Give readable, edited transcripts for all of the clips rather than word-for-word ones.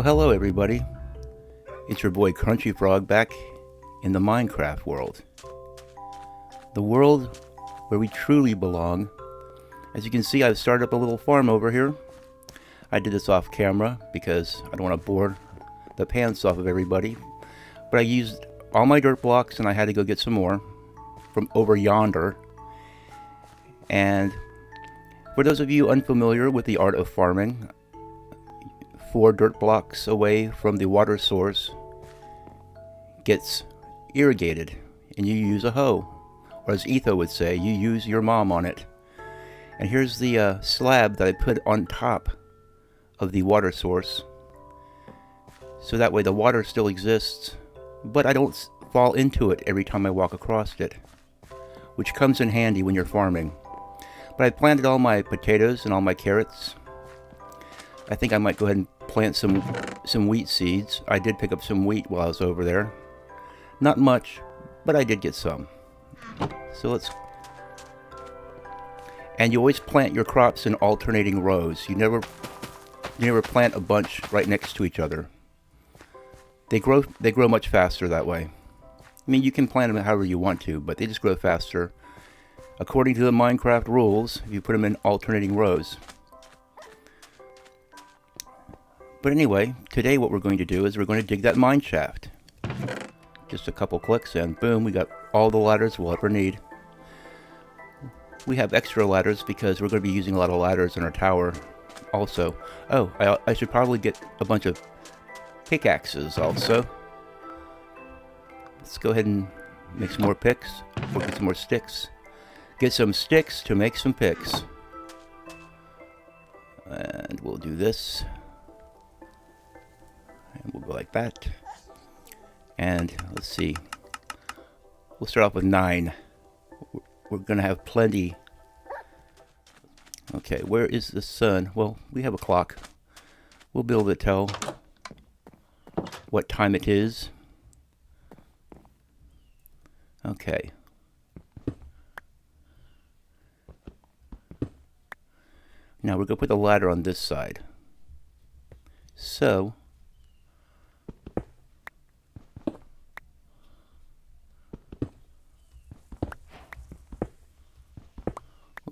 Well, hello everybody. It's your boy Crunchy Frog back in the Minecraft world. The world where we truly belong. As you can see, I've started up a little farm over here. I did this off camera because I don't want to bore the pants off of everybody. But I used all my dirt blocks and I had to go get some more from over yonder. And for those of you unfamiliar with the art of farming, 4 dirt blocks away from the water source gets irrigated and you use a hoe, or as Etho would say, you use your mom on it. And here's the slab that I put on top of the water source, so that way the water still exists, but I don't fall into it every time I walk across it, which comes in handy when you're farming. But I planted all my potatoes and all my carrots. I think I might go ahead and plant some wheat seeds. I did pick up some wheat while I was over there. Not much, but I did get some. So and you always plant your crops in alternating rows. You never plant a bunch right next to each other. They grow much faster that way. I mean, you can plant them however you want to, but they just grow faster. According to the Minecraft rules, if you put them in alternating rows. But anyway, today what we're going to do is we're going to dig that mine shaft. Just a couple clicks and boom, we got all the ladders we'll ever need. We have extra ladders because we're going to be using a lot of ladders in our tower also. Oh, I should probably get a bunch of pickaxes also. Let's go ahead and make some more picks, or get some more sticks. Get some sticks to make some picks. And we'll do this. And we'll go like that. And let's see. We'll start off with 9. We're going to have plenty. Okay, where is the sun? Well, we have a clock. We'll be able to tell what time it is. Okay. Now we're going to put the ladder on this side. So,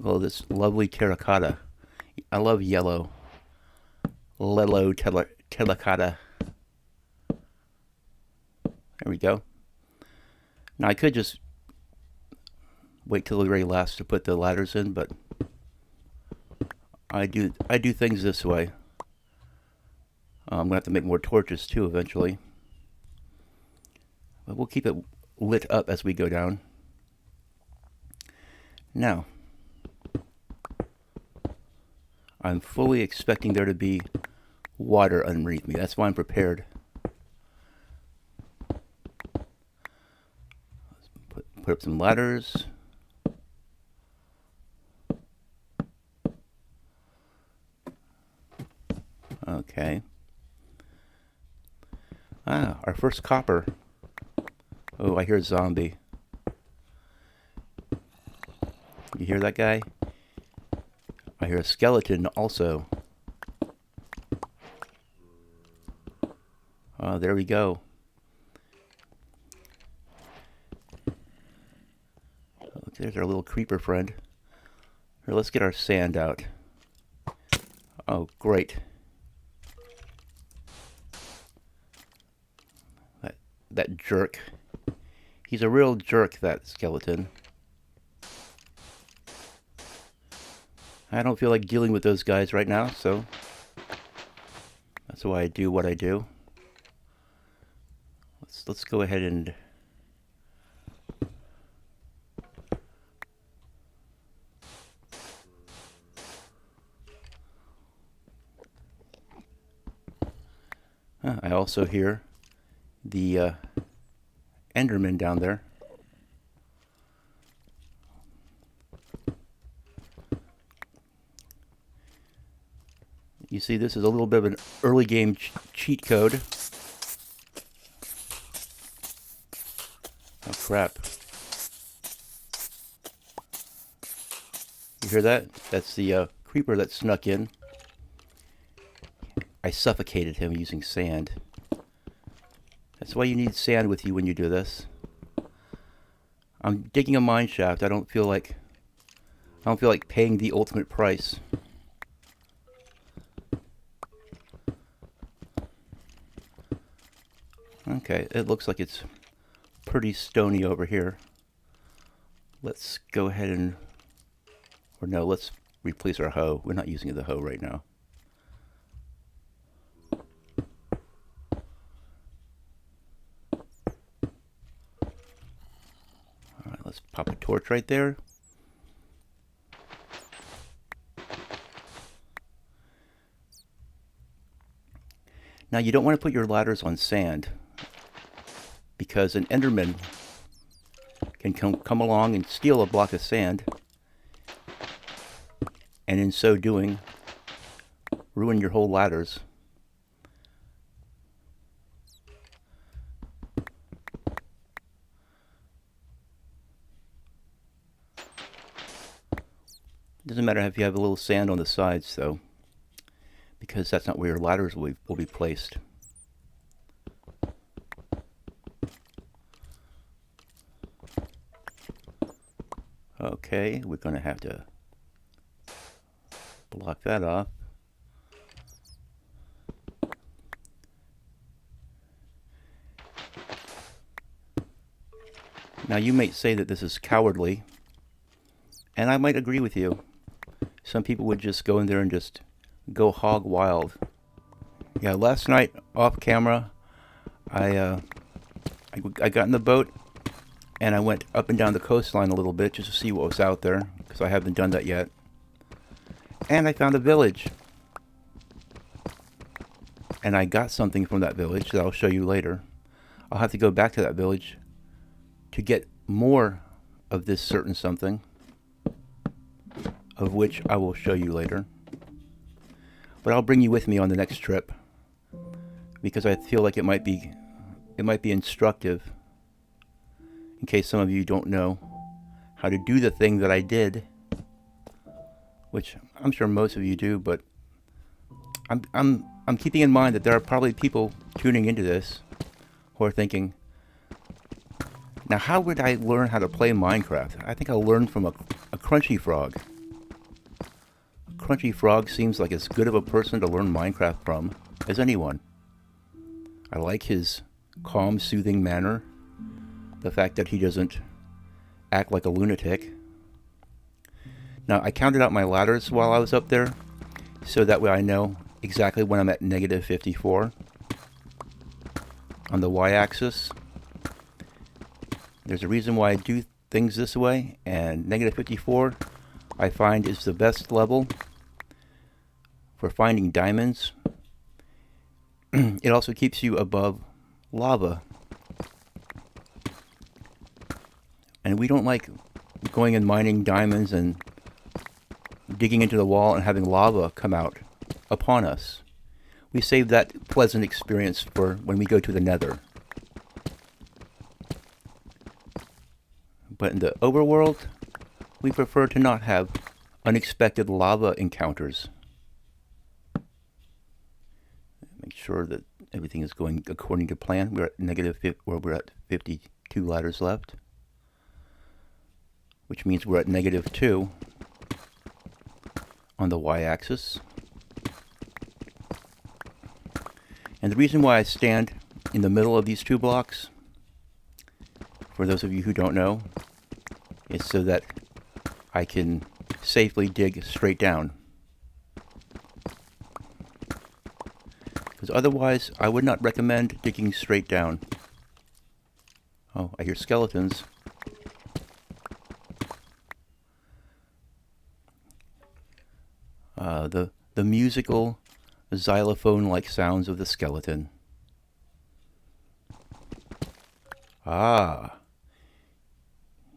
oh, this lovely terracotta. I love yellow. Lello terracotta. There we go. Now I could just wait till the very last to put the ladders in, but I do things this way. I'm gonna have to make more torches too eventually. But we'll keep it lit up as we go down. Now, I'm fully expecting there to be water underneath me. That's why I'm prepared. Put up some ladders. Okay. Ah, our first copper. Oh, I hear a zombie. You hear that guy? I hear a skeleton also. Oh, there we go. Look, there's our little creeper friend. Here, let's get our sand out. Oh, great. That jerk. He's a real jerk, that skeleton. I don't feel like dealing with those guys right now, so that's why I do what I do. Let's go ahead and I also hear the Enderman down there. You see, this is a little bit of an early game cheat code. Oh crap. You hear that? That's the creeper that snuck in. I suffocated him using sand. That's why you need sand with you when you do this. I'm digging a mine shaft. I don't feel like paying the ultimate price. Okay, it looks like it's pretty stony over here. Let's go ahead and, or no, let's replace our hoe. We're not using the hoe right now. Alright, let's pop a torch right there. Now you don't want to put your ladders on sand, because an Enderman can come along and steal a block of sand, and in so doing, ruin your whole ladders. Doesn't matter if you have a little sand on the sides, though, because that's not where your ladders will be placed. Okay, we're going to have to block that off. Now you might say that this is cowardly, and I might agree with you. Some people would just go in there and just go hog wild. Yeah, last night off camera, I got in the boat and I went up and down the coastline a little bit just to see what was out there, because I haven't done that yet. And I found a village. And I got something from that village that I'll show you later. I'll have to go back to that village to get more of this certain something, of which I will show you later. But I'll bring you with me on the next trip, because I feel like it might be instructive in case some of you don't know how to do the thing that I did, which I'm sure most of you do, but I'm keeping in mind that there are probably people tuning into this who are thinking, now how would I learn how to play Minecraft? I think I'll learn from a crunchy frog. A crunchy frog seems like as good of a person to learn Minecraft from as anyone. I like his calm, soothing manner. The fact that he doesn't act like a lunatic. Now, I counted out my ladders while I was up there, so that way I know exactly when I'm at negative 54 on the y-axis. There's a reason why I do things this way, and negative 54 I find is the best level for finding diamonds. It also keeps you above lava. And we don't like going and mining diamonds and digging into the wall and having lava come out upon us. We save that pleasant experience for when we go to the nether. But in the overworld, we prefer to not have unexpected lava encounters. Make sure that everything is going according to plan. We're at 52 ladders left, which means we're at negative 2 on the y-axis. And the reason why I stand in the middle of these two blocks, for those of you who don't know, is so that I can safely dig straight down. Because otherwise, I would not recommend digging straight down. Oh, I hear skeletons. The musical xylophone-like sounds of the skeleton. Ah,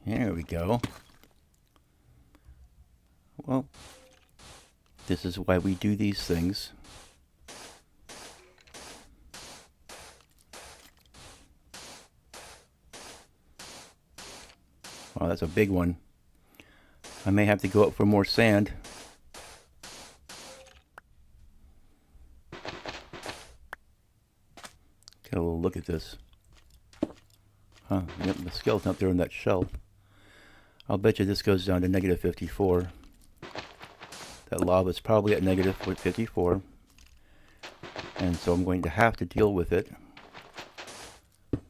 here we go. Well, this is why we do these things. Wow, that's a big one. I may have to go up for more sand. Get a little look at this. Huh, yep, the skeleton up there in that shelf. I'll bet you this goes down to negative 54. That lava's probably at negative 54. And so I'm going to have to deal with it.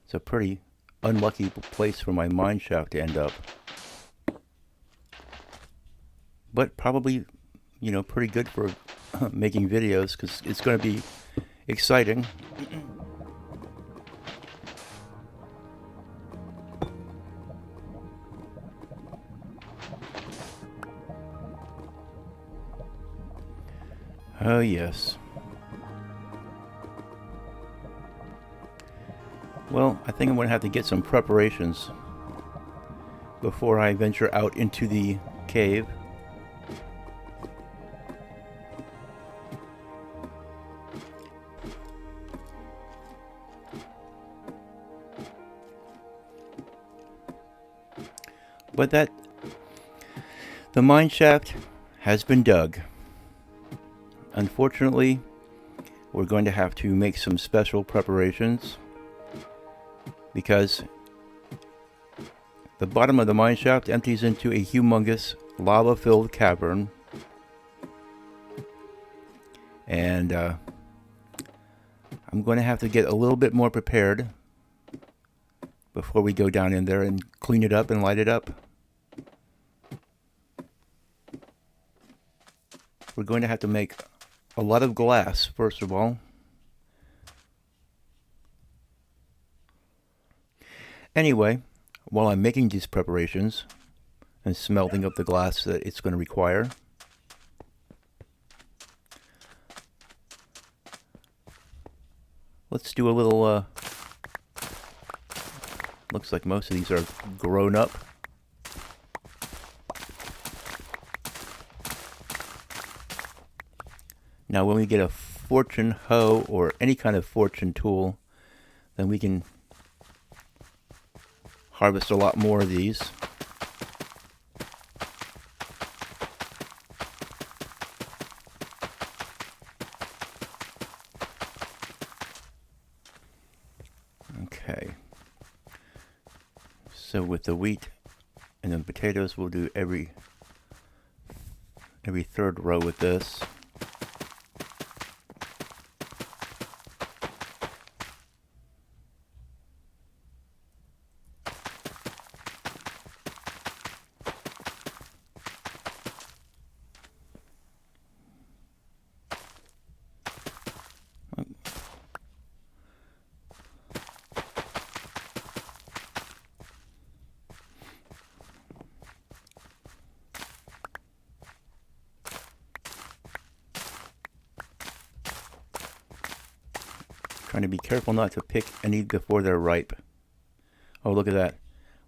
It's a pretty unlucky place for my mineshaft to end up. But probably, you know, pretty good for making videos, because it's going to be exciting. Oh yes. Well, I think I'm going to have to get some preparations before I venture out into the cave. But the mineshaft has been dug. Unfortunately, we're going to have to make some special preparations, because the bottom of the mineshaft empties into a humongous lava-filled cavern. And I'm going to have to get a little bit more prepared before we go down in there and clean it up and light it up. We're going to have to make a lot of glass, first of all. Anyway, while I'm making these preparations and smelting up the glass that it's going to require, let's do a little, looks like most of these are grown up. Now when we get a fortune hoe or any kind of fortune tool, then we can harvest a lot more of these. Okay. So with the wheat and the potatoes, we'll do every third row with this. Trying to be careful not to pick any before they're ripe. Oh, look at that.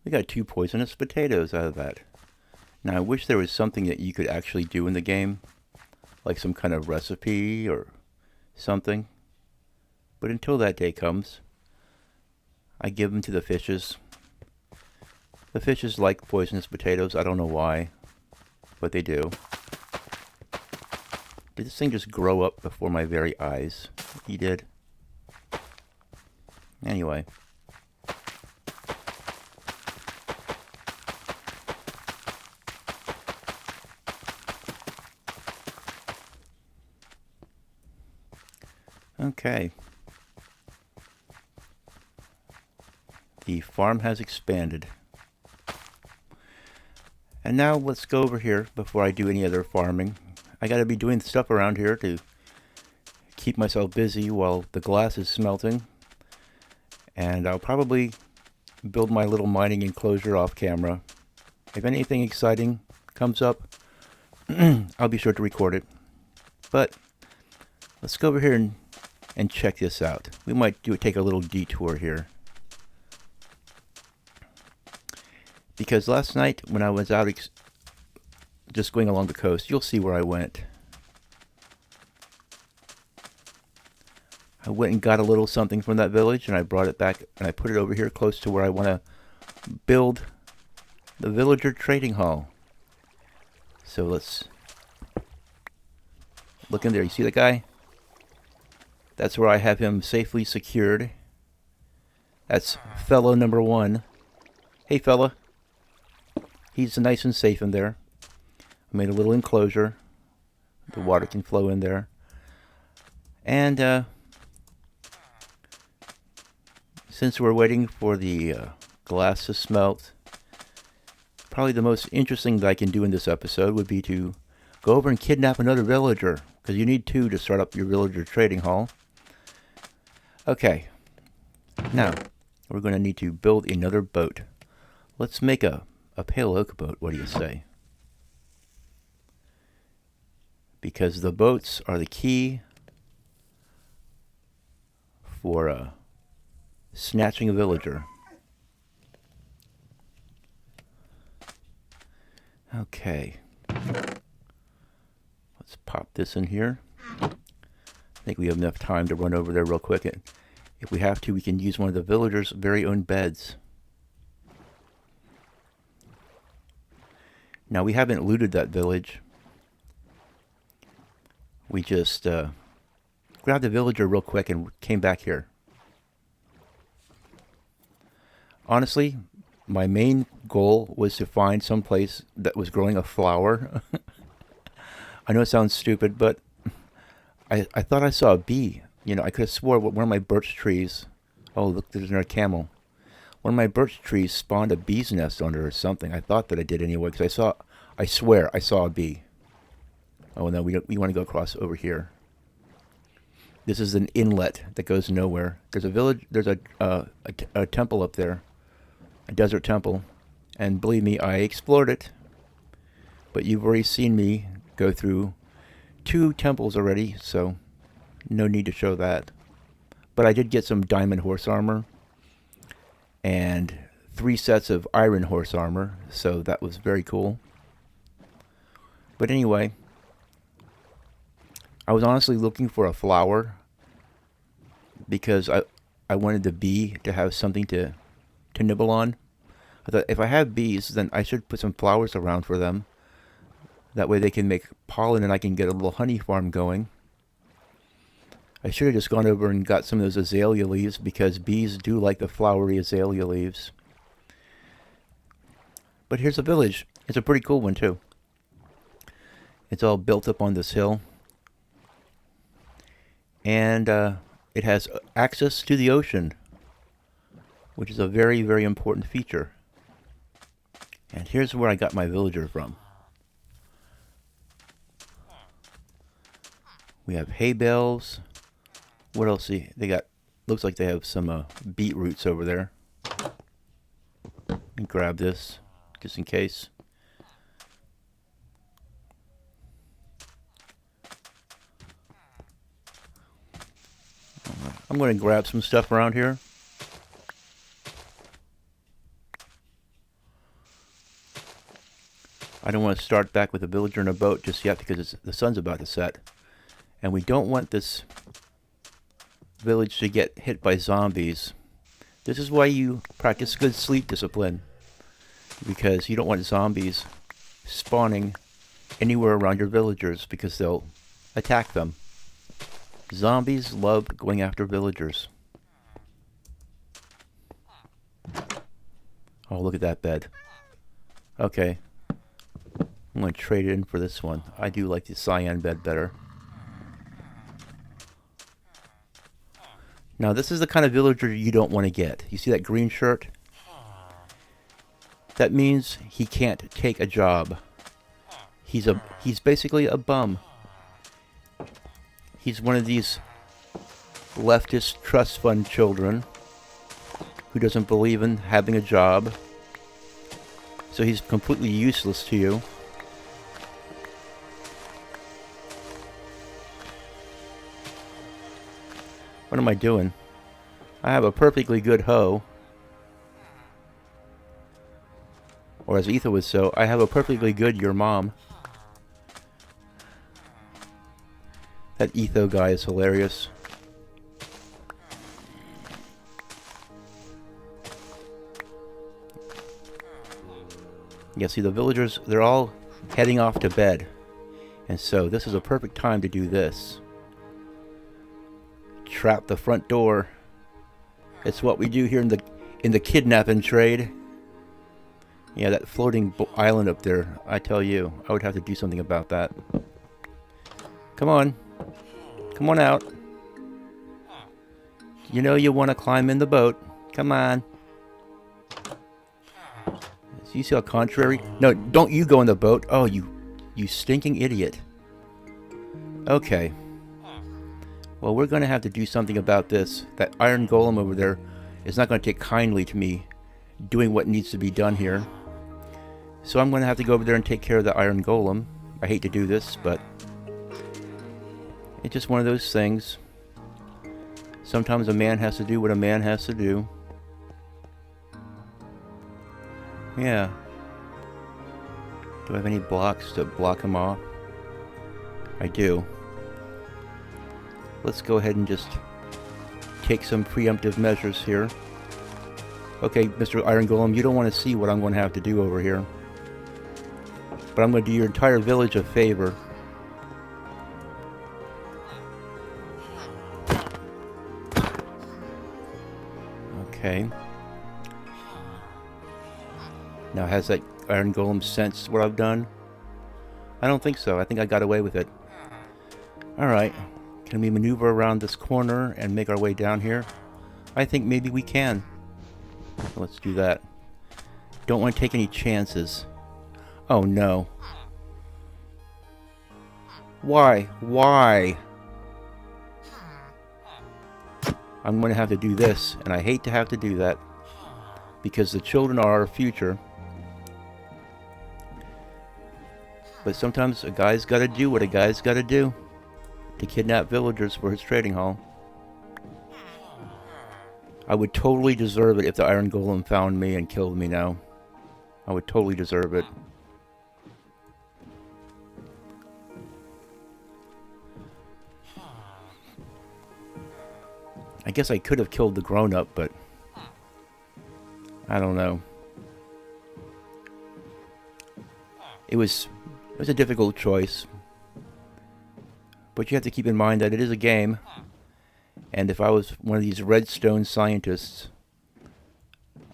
We got 2 poisonous potatoes out of that. Now, I wish there was something that you could actually do in the game, like some kind of recipe or something. But until that day comes, I give them to the fishes. The fishes like poisonous potatoes. I don't know why, but they do. Did this thing just grow up before my very eyes? He did. Anyway. Okay. The farm has expanded. And now let's go over here before I do any other farming. I gotta be doing stuff around here to keep myself busy while the glass is smelting. And I'll probably build my little mining enclosure off camera. If anything exciting comes up, I'll be sure to record it. But let's go over here and check this out. We might take a little detour here. Because last night when I was out just going along the coast, you'll see where I went. I went and got a little something from that village, and I brought it back, and I put it over here close to where I want to build the villager trading hall. So let's look in there. You see that guy? That's where I have him safely secured That's fella number 1. Hey, fella. He's nice and safe in there. I made a little enclosure. The water can flow in there. And since we're waiting for the glass to smelt, probably the most interesting that I can do in this episode would be to go over and kidnap another villager, because you need 2 to start up your villager trading hall. Okay, now we're going to need to build another boat. Let's make a pale oak boat, what do you say? Because the boats are the key for snatching a villager. Okay. Let's pop this in here. I think we have enough time to run over there real quick. And if we have to, we can use one of the villagers' very own beds. Now, we haven't looted that village. We just grabbed the villager real quick and came back here. Honestly, my main goal was to find some place that was growing a flower. I know it sounds stupid, but I thought I saw a bee. You know, I could have swore one of my birch trees. Oh, look, there's another camel. One of my birch trees spawned a bee's nest on it or something. I thought that I did anyway, because I swear I saw a bee. Oh no, we want to go across over here. This is an inlet that goes nowhere. There's a village. There's a temple up there, a desert temple, and believe me, I explored it. But you've already seen me go through 2 temples already, so no need to show that. But I did get some diamond horse armor and 3 sets of iron horse armor, so that was very cool. But anyway, I was honestly looking for a flower because I wanted the bee to have something to nibble on. I thought if I have bees, then I should put some flowers around for them. That way they can make pollen and I can get a little honey farm going. I should have just gone over and got some of those azalea leaves, because bees do like the flowery azalea leaves. But here's a village. It's a pretty cool one too. It's all built up on this hill. And it has access to the ocean, which is a very, very important feature. And here's where I got my villager from. We have hay bales. What else? They got, looks like they have some beetroots over there. And grab this, just in case. I'm going to grab some stuff around here. I don't want to start back with a villager in a boat just yet, because the sun's about to set. And we don't want this village to get hit by zombies. This is why you practice good sleep discipline, because you don't want zombies spawning anywhere around your villagers, because they'll attack them. Zombies love going after villagers. Oh, look at that bed. Okay. I'm going to trade it in for this one. I do like the cyan bed better. Now, this is the kind of villager you don't want to get. You see that green shirt? That means he can't take a job. He's basically a bum. He's one of these leftist trust fund children who doesn't believe in having a job. So he's completely useless to you. What am I doing? I have a perfectly good hoe. Or as Ethan would say, I have a perfectly good your mom. That Etho guy is hilarious. Yeah, see, the villagers, they're all heading off to bed. And so this is a perfect time to do this. Trap the front door. It's what we do here in the kidnapping trade. Yeah, that floating island up there, I tell you, I would have to do something about that. Come on. Come on out. You know you want to climb in the boat. Come on. You see how contrary? No, don't you go in the boat. Oh, you stinking idiot. Okay. Well, we're going to have to do something about this. That iron golem over there is not going to take kindly to me doing what needs to be done here. So I'm going to have to go over there and take care of the iron golem. I hate to do this, but it's just one of those things. Sometimes a man has to do what a man has to do. Yeah. Do I have any blocks to block him off? I do. Let's go ahead and just take some preemptive measures here. Okay, Mr. Iron Golem, you don't want to see what I'm going to have to do over here. But I'm going to do your entire village a favor. Okay. Now, has that Iron Golem sensed what I've done? I don't think so. I think I got away with it. Alright. Can we maneuver around this corner and make our way down here? I think maybe we can. Let's do that. Don't want to take any chances. Oh no. Why? Why? I'm going to have to do this, and I hate to have to do that. Because the children are our future. But sometimes a guy's got to do what a guy's got to do to kidnap villagers for his trading hall. I would totally deserve it if the Iron Golem found me and killed me now. I would totally deserve it. I guess I could have killed the grown-up, but I don't know. It was a difficult choice. But you have to keep in mind that it is a game. And if I was one of these redstone scientists,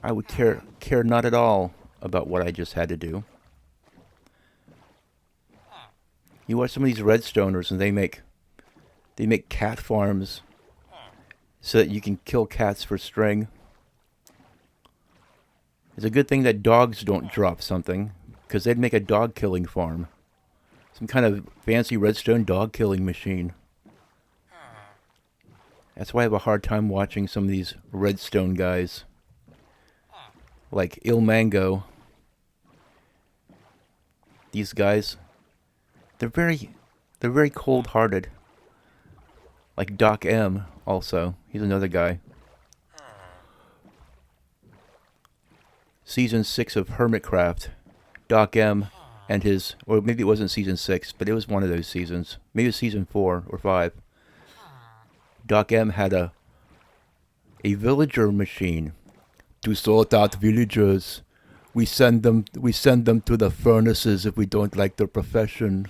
I would care not at all about what I just had to do. You watch some of these redstoners and they make cat farms so that you can kill cats for string. It's a good thing that dogs don't drop something, because they'd make a dog killing farm. Some kind of fancy redstone dog killing machine. That's why I have a hard time watching some of these redstone guys. Like Il Mango. These guys, they're very cold-hearted. Like Doc M also. He's another guy. Season 6 of Hermitcraft. Doc M and his, or maybe it wasn't season 6, but it was one of those seasons. Maybe it was season 4 or 5. Doc M had a villager machine to sort out villagers. We send them to the furnaces if we don't like their profession.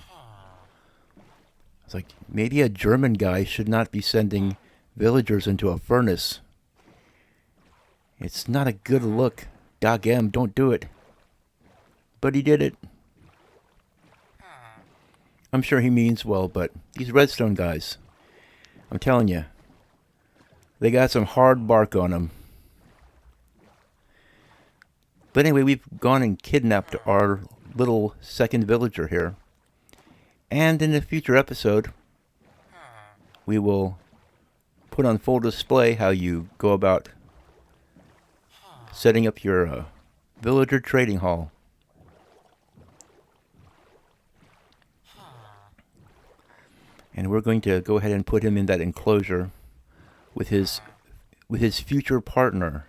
It's like, maybe a German guy should not be sending villagers into a furnace. It's not a good look. Doc M, don't do it. But he did it. I'm sure he means well, but these redstone guys, I'm telling you, they got some hard bark on them. But anyway, we've gone and kidnapped our little second villager here. And in a future episode, we will put on full display how you go about setting up your villager trading hall. And we're going to go ahead and put him in that enclosure with his future partner.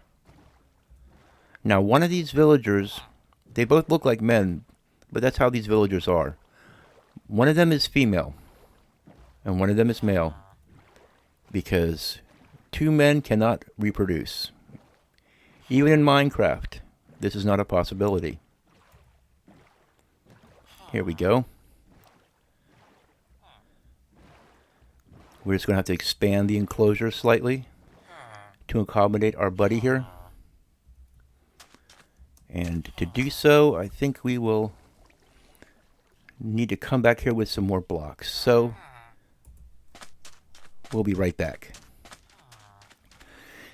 Now, one of these villagers, they both look like men, but that's how these villagers are. One of them is female, and one of them is male, because two men cannot reproduce. Even in Minecraft, this is not a possibility. Here we go. We're just going to have to expand the enclosure slightly to accommodate our buddy here. And to do so, I think we will need to come back here with some more blocks. So we'll be right back.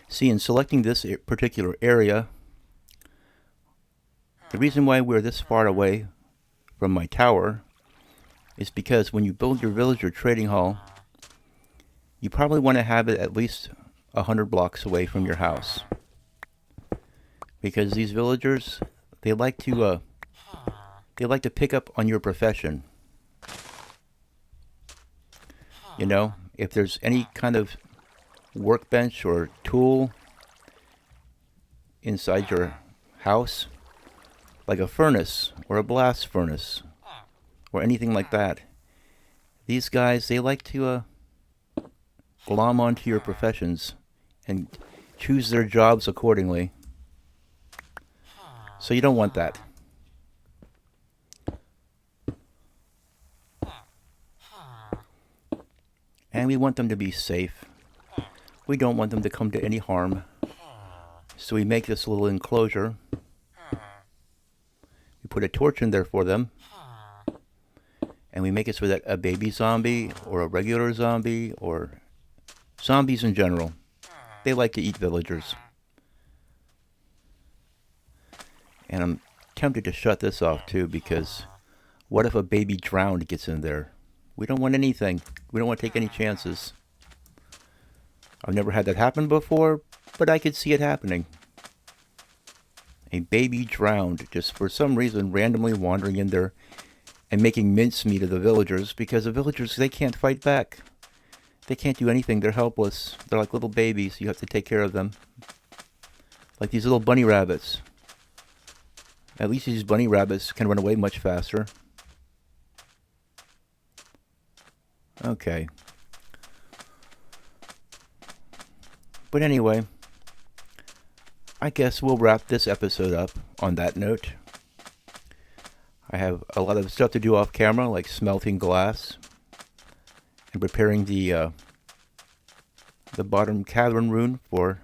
See, in selecting this particular area, the reason why we're this far away from my tower is because when you build your village or trading hall, you probably want to have it at least 100 blocks away from your house. Because these villagers, they like to pick up on your profession. You know, if there's any kind of workbench or tool inside your house, like a furnace or a blast furnace or anything like that, these guys, they like to glom onto your professions and choose their jobs accordingly. So you don't want that. And we want them to be safe. We don't want them to come to any harm. So we make this little enclosure. We put a torch in there for them. And we make it so that a baby zombie or a regular zombie or zombies in general, they like to eat villagers. And I'm tempted to shut this off too, because what if a baby drowned gets in there? We don't want anything. We don't want to take any chances. I've never had that happen before, but I could see it happening. A baby drowned just for some reason, randomly wandering in there and making mincemeat of the villagers, because the villagers, they can't fight back. They can't do anything. They're helpless. They're like little babies. You have to take care of them. Like these little bunny rabbits. At least these bunny rabbits can run away much faster. Okay. But anyway, I guess we'll wrap this episode up on that note. I have a lot of stuff to do off camera, like smelting glass and preparing the bottom cavern room for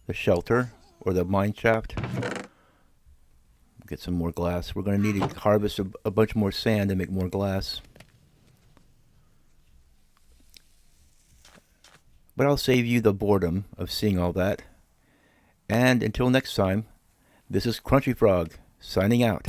the shelter or the mineshaft. Get some more glass. We're going to need to harvest a bunch more sand to make more glass. But I'll save you the boredom of seeing all that. And until next time, this is Crunchy Frog, signing out.